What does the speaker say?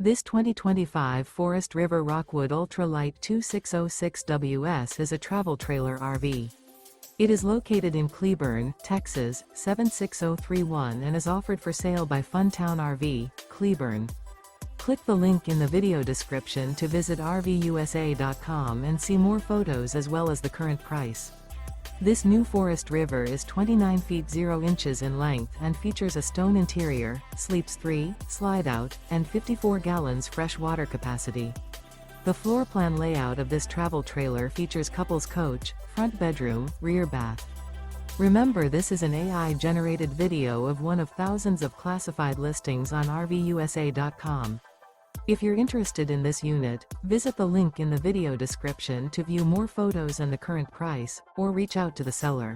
This 2025 Forest River Rockwood Ultralight 2606WS is a travel trailer RV. It is located in Cleburne, Texas, 76031 and is offered for sale by Funtown RV, Cleburne. Click the link in the video description to visit RVUSA.com and see more photos as well as the current price. This new Forest River is 29 feet 0 inches in length and features a stone interior, sleeps 3, slide-out, and 54 gallons fresh water capacity. The floor plan layout of this travel trailer features couples coach, front bedroom, rear bath. Remember, this is an AI-generated video of one of thousands of classified listings on RVUSA.com. If you're interested in this unit, visit the link in the video description to view more photos and the current price, or reach out to the seller.